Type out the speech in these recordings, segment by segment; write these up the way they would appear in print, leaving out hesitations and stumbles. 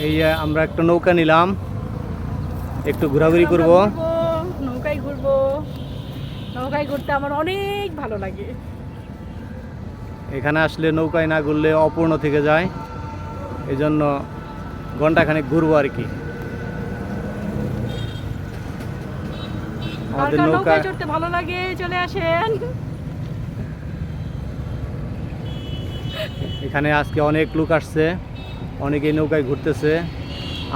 এই যে আমরা একটা নৌকা নিলাম, একটু ঘোরাঘুরি করব। নৌকায় ঘুরবো। নৌকায় ঘুরতে আমার অনেক ভালো লাগে। এখানে আসলে নৌকায় না ঘুরলে অপূর্ণ থেকে যায়, এই জন্য ঘন্টাখানেক ঘুরবো আর কি। আমাদের নৌকায় চড়তে ভালো লাগে, চলে আসেন। এখানে আজকে অনেক লোক আসছে, অনেকেই নৌকায় ঘুরতেছে।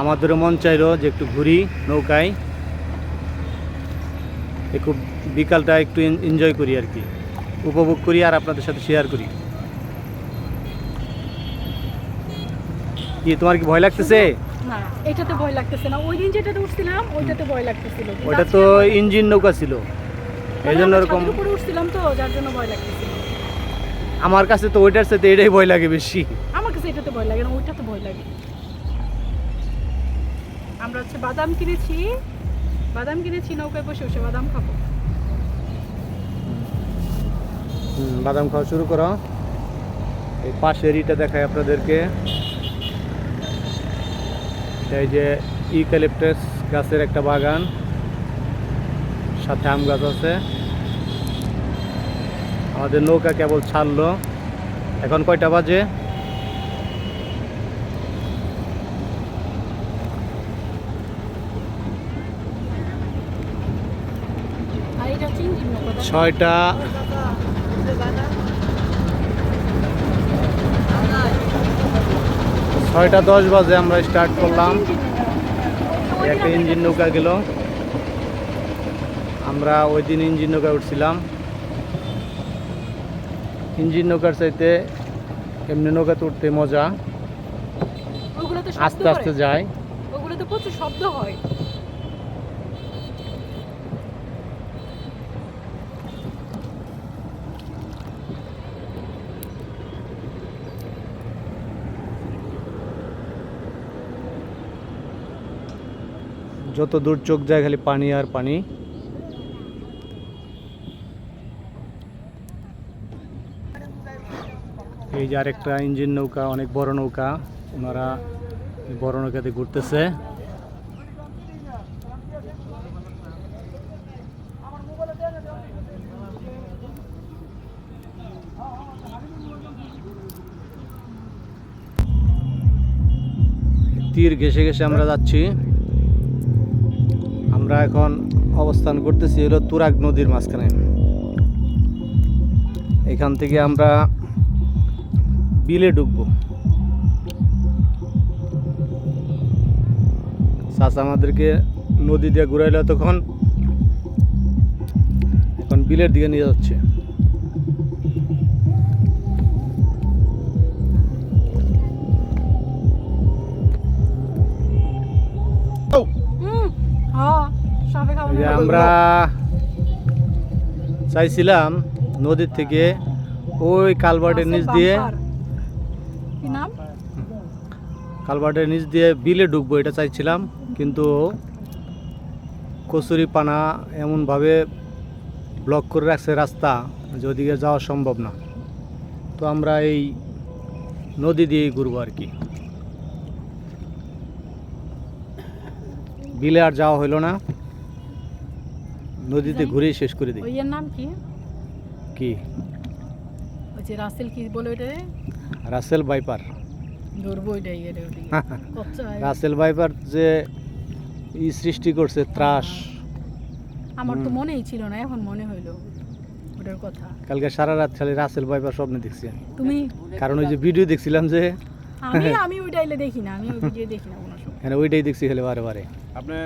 আমাদেরও মন চাইলো যে একটু ঘুরি নৌকায়, একটু বিকালটা একটু এনজয় করি আর কি, উপভোগ করি আর আপনাদের সাথে শেয়ার করি। কি তোমার কি ভয় লাগতেছে? না, এটাতে ভয় লাগতেছে না। ওই দিন যেটাতে উঠছিলাম ওইটাতে ভয় লাগতেছিল। ওইটা তো ইঞ্জিন নৌকা ছিল, এই জন্য এরকম উপরে উঠছিলাম তো, যার জন্য ভয় লাগতেছিল। আমার কাছে তো ওইটার সাথে এটাই ভয় লাগে বেশি। আমার কাছে এটাতে ভয় লাগে না, ওইটাতে ভয় লাগে। আমরা হচ্ছে বাদাম কিনেছি, নৌকায় বসে বসে বাদাম খাবো। বাদাম খাওয়া শুরু করো। এই পাশের ইটা দেখায় আপনাদেরকে, এই যে ইউক্যালিপটাস গাছের একটা বাগান, সাথে আম গাছ আছে। আমাদের নৌকা কেবল ছাড়লো। এখন কয়টা বাজে? আর এটা চিংড়ি নৌকা। 6টা 6:10 বাজে আমরা স্টার্ট করলাম। একটা ইঞ্জিন নৌকা গেল, আমরা ওই দিন ইঞ্জিন নৌকা উঠছিলাম। ইঞ্জিন নৌকার চাইতে এমনি নৌকাতে উঠতে মজা, আস্তে আস্তে যায়। ওগুলো তো প্রচুর শব্দ হয়। যত দূর চোখ যায় খালি পানি আর পানি। এই যে আরেকটা ইঞ্জিন নৌকা, অনেক বড় নৌকা, ওনারা বড় নৌকাতে ঘুরতেছে। তীর ঘেঁষে ঘেঁষে আমরা যাচ্ছি। আমরা এখন অবস্থান করতেছি হলো তুরাগ নদীর মাঝখানে। এখান থেকে আমরা বিলে ঢুকবো। চাচা আমাদেরকে নদী দিয়ে ঘুরাইলো, তখন এখন বিলের দিকে নিয়ে যাচ্ছে। আমরা চাইছিলাম নদীর থেকে ওই কালভার্টের নিচ দিয়ে বিলে ঢুকবো, এটা চাইছিলাম, কিন্তু কচুরি পানা এমনভাবে ব্লক করে রাখছে রাস্তা যে ওদিকে যাওয়া সম্ভব না। তো আমরা এই নদী দিয়েই ঘুরবো আর কি। বিলে আর যাওয়া হইলো না, নদীতে ঘুরেই শেষ করে দিই। ওইয়ের নাম কি? কি ওই যে রাসেল কি বলে ওটা? Russell viper. ধরবো ওইটাই এর ওদিকে। রাসেল ভাইপার যে সৃষ্টি করছে ত্রাস, আমার তো মনেই ছিল না, এখন মনে হইলো ওটার কথা। কালকে সারা রাত খালি রাসেল ভাইপার স্বপ্নে দেখছি তুমি, কারণ ওই যে ভিডিও দেখছিলাম যে আমি ওইটাইলে দেখি না, আমি ওই ভিডিও দেখি না কোনো সময়। ওইটাই দেখছি খালি বারে বারে। আপনি